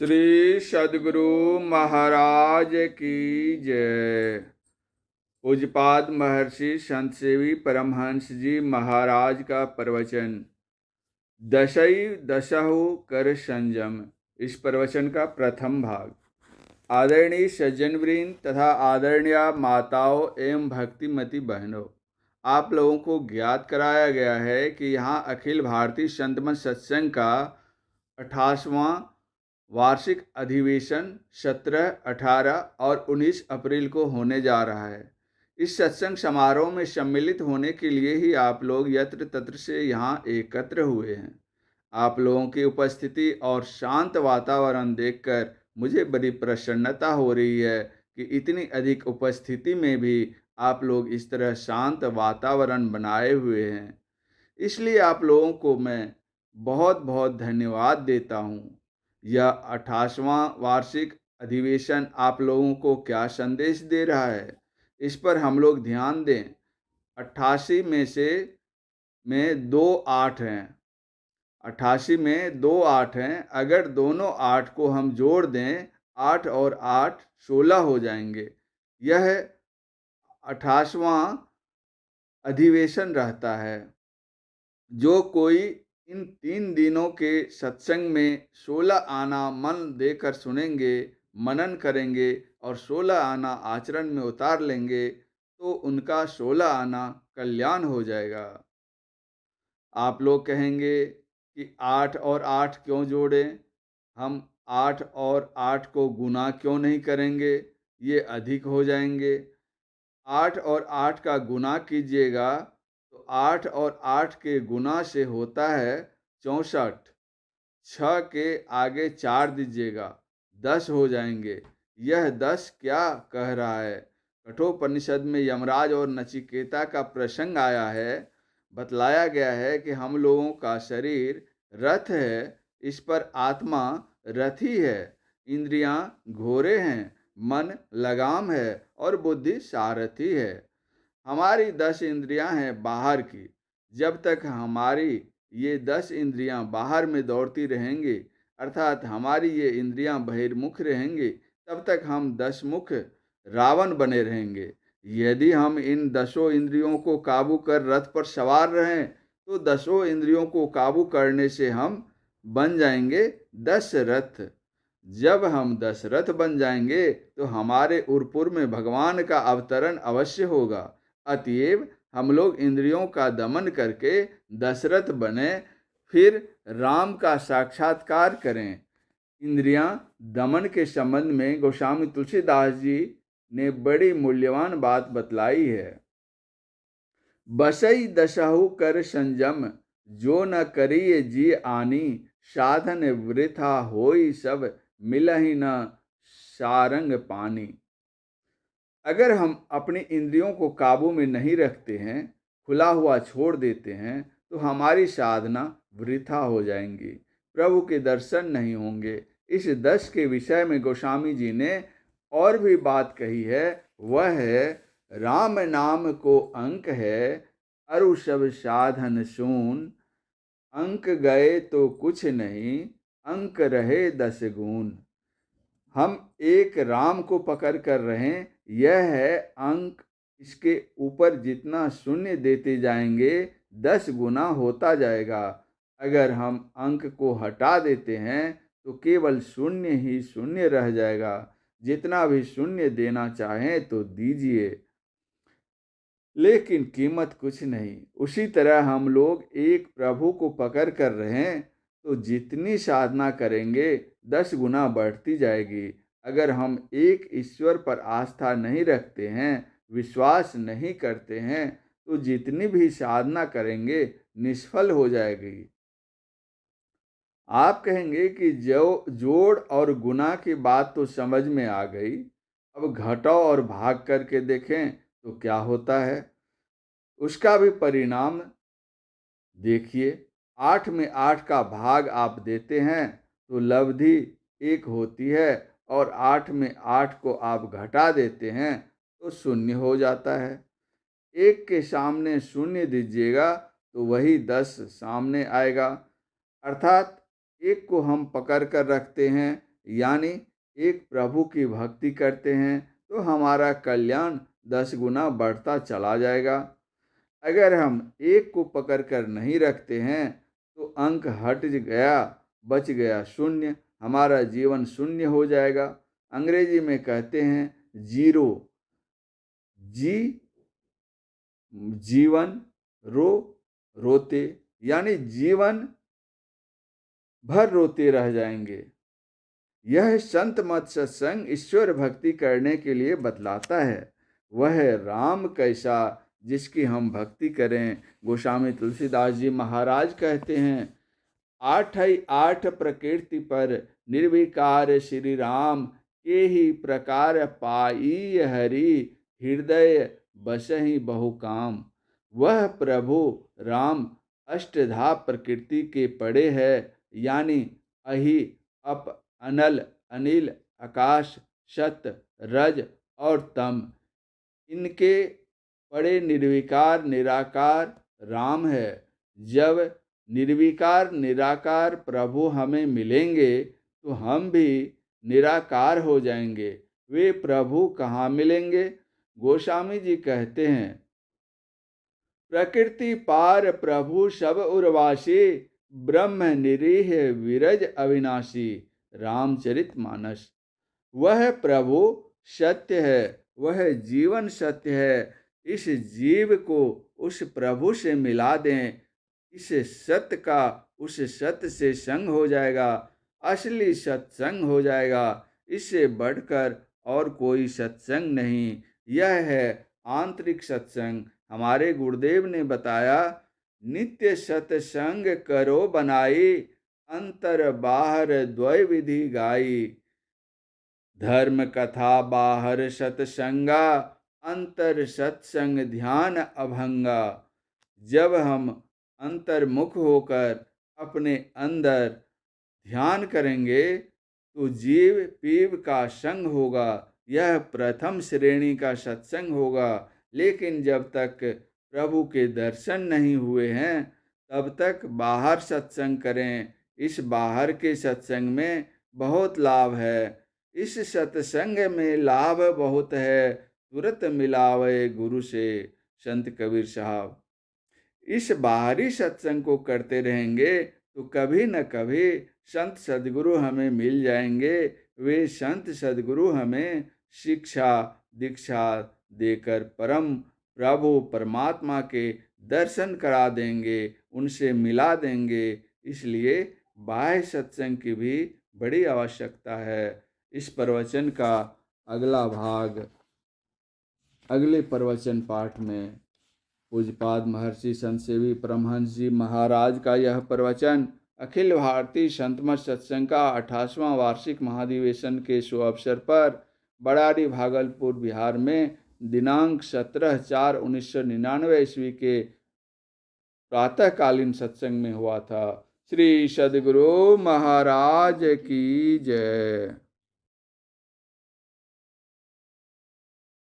श्री सद्गुरु महाराज की जय। पूज्यपाद महर्षि संत सेवी परमहंस जी महाराज का प्रवचन दशई दशहु कर संयम। इस प्रवचन का प्रथम भाग। आदरणीय सज्जनवृंद तथा आदरणीय माताओं एवं भक्तिमती बहनों, आप लोगों को ज्ञात कराया गया है कि यहाँ अखिल भारतीय संत मत सत्संग का 88वां वार्षिक अधिवेशन 17, 18 और 19 अप्रैल को होने जा रहा है। इस सत्संग समारोह में सम्मिलित होने के लिए ही आप लोग यत्र तत्र से यहाँ एकत्र हुए हैं। आप लोगों की उपस्थिति और शांत वातावरण देखकर मुझे बड़ी प्रसन्नता हो रही है कि इतनी अधिक उपस्थिति में भी आप लोग इस तरह शांत वातावरण बनाए हुए हैं। इसलिए आप लोगों को मैं बहुत बहुत धन्यवाद देता हूँ। यह 88वां वार्षिक अधिवेशन आप लोगों को क्या संदेश दे रहा है, इस पर हम लोग ध्यान दें। 88 में दो 8 हैं। 88 में दो 8 हैं। अगर दोनों 8 को हम जोड़ दें, 8 और 8 16 हो जाएंगे। यह 88वां अधिवेशन रहता है। जो कोई इन 3 दिनों के सत्संग में 16 आना मन देकर सुनेंगे, मनन करेंगे और 16 आना आचरण में उतार लेंगे, तो उनका 16 आना कल्याण हो जाएगा। आप लोग कहेंगे कि 8 और 8 क्यों जोड़ें? हम 8 और 8 को गुना क्यों नहीं करेंगे? ये अधिक हो जाएंगे। 8 और 8 का गुना कीजिएगा तो 8 और 8 के गुना से होता है 64। 6 के आगे 4 दीजिएगा, 10 हो जाएंगे। यह 10 क्या कह रहा है? कठोपनिषद में यमराज और नचिकेता का प्रसंग आया है। बतलाया गया है कि हम लोगों का शरीर रथ है, इस पर आत्मा रथी है, इंद्रियां घोड़े हैं, मन लगाम है और बुद्धि सारथी है। हमारी 10 इंद्रियां हैं बाहर की। जब तक हमारी ये 10 इंद्रियां बाहर में दौड़ती रहेंगी, अर्थात हमारी ये इंद्रियां बहिर्मुख रहेंगी, तब तक हम 10 मुख रावण बने रहेंगे। यदि हम इन 10 इंद्रियों को काबू कर रथ पर सवार रहें, तो 10 इंद्रियों को काबू करने से हम बन जाएंगे 10 रथ। जब हम 10 रथ बन जाएंगे तो हमारे उरपुर में भगवान का अवतरण अवश्य होगा। अतएव हम लोग इंद्रियों का दमन करके दशरथ बने, फिर राम का साक्षात्कार करें। इंद्रियां दमन के संबंध में गोस्वामी तुलसीदास जी ने बड़ी मूल्यवान बात बतलाई है। बसई दशहु कर संयम, जो न करिए जी आनी, साधन वृथा होई सब, मिलहि न सारंग पानी। अगर हम अपनी इंद्रियों को काबू में नहीं रखते हैं, खुला हुआ छोड़ देते हैं, तो हमारी साधना वृथा हो जाएंगी, प्रभु के दर्शन नहीं होंगे। इस 10 के विषय में गोस्वामी जी ने और भी बात कही है। वह है, राम नाम को अंक है, अरु सब साधन सून, अंक गए तो कुछ नहीं, अंक रहे 10 गुण। हम एक राम को पकड़ कर रहें, यह है अंक। इसके ऊपर जितना शून्य देते जाएंगे 10 गुना होता जाएगा। अगर हम अंक को हटा देते हैं तो केवल शून्य ही शून्य रह जाएगा। जितना भी शून्य देना चाहें तो दीजिए, लेकिन कीमत कुछ नहीं। उसी तरह हम लोग एक प्रभु को पकड़ कर रहें तो जितनी साधना करेंगे 10 गुना बढ़ती जाएगी। अगर हम एक ईश्वर पर आस्था नहीं रखते हैं, विश्वास नहीं करते हैं, तो जितनी भी साधना करेंगे निष्फल हो जाएगी। आप कहेंगे कि जो जोड़ और गुना की बात तो समझ में आ गई, अब घटाओ और भाग करके देखें तो क्या होता है। उसका भी परिणाम देखिए। 8 में 8 का भाग आप देते हैं तो लब्धि 1 होती है, और 8 में 8 को आप घटा देते हैं तो शून्य हो जाता है। 1 के सामने शून्य दीजिएगा तो वही 10 सामने आएगा। अर्थात 1 को हम पकड़ कर रखते हैं, यानी एक प्रभु की भक्ति करते हैं तो हमारा कल्याण 10 गुना बढ़ता चला जाएगा। अगर हम एक को पकड़ कर नहीं रखते हैं तो अंक हट गया, बच गया शून्य, हमारा जीवन शून्य हो जाएगा। अंग्रेजी में कहते हैं जीरो। जी जीवन, रो रोते, यानी जीवन भर रोते रह जाएंगे। यह संत मत सत्संग ईश्वर भक्ति करने के लिए बतलाता है। वह राम कैसा जिसकी हम भक्ति करें। गोस्वामी तुलसीदास जी महाराज कहते हैं, आठ ही आठ प्रकृति पर निर्विकार श्री राम, के ही प्रकार पाई हरि, हृदय बसहि बहु काम। वह प्रभु राम अष्टधा प्रकृति के पड़े है, यानी अहि, अप, अनल, अनिल, आकाश, सत, रज और तम। इनके बड़े निर्विकार निराकार राम है। जब निर्विकार निराकार प्रभु हमें मिलेंगे तो हम भी निराकार हो जाएंगे। वे प्रभु कहाँ मिलेंगे? गोस्वामी जी कहते हैं, प्रकृति पार प्रभु सब उर्वासी, ब्रह्म निरीह विरज अविनाशी। रामचरितमानस। वह प्रभु सत्य है, वह जीवन सत्य है। इस जीव को उस प्रभु से मिला दें, इस सत्य का उस सत्य से संग हो जाएगा, असली सत्संग हो जाएगा। इससे बढ़कर और कोई सत्संग नहीं। यह है आंतरिक सत्संग। हमारे गुरुदेव ने बताया, नित्य सत्संग करो बनाई, अंतर बाहर द्वय विधि गाई। धर्म कथा बाहर सत्संगा, अंतर सत्संग ध्यान अभंगा। जब हम अंतर्मुख होकर अपने अंदर ध्यान करेंगे तो जीव पीव का संग होगा। यह प्रथम श्रेणी का सत्संग होगा। लेकिन जब तक प्रभु के दर्शन नहीं हुए हैं तब तक बाहर सत्संग करें। इस बाहर के सत्संग में बहुत लाभ है। इस सत्संग में लाभ बहुत है, तुरंत मिलावे गुरु से। संत कबीर साहब। इस बाहरी सत्संग को करते रहेंगे तो कभी न कभी संत सद्गुरु हमें मिल जाएंगे। वे संत सद्गुरु हमें शिक्षा दीक्षा देकर परम प्रभु परमात्मा के दर्शन करा देंगे, उनसे मिला देंगे। इसलिए बाह्य सत्संग की भी बड़ी आवश्यकता है। इस प्रवचन का अगला भाग अगले प्रवचन पाठ में पूज्यपाद महर्षि संत सेवी परमहंस जी महाराज का यह प्रवचन अखिल भारतीय संतमत सत्संग का 28वां वार्षिक महाधिवेशन के शुभ अवसर पर बड़ारी भागलपुर बिहार में दिनांक 17/4/1999 ईस्वी के प्रातःकालीन सत्संग में हुआ था। श्री सद्गुरु महाराज की जय।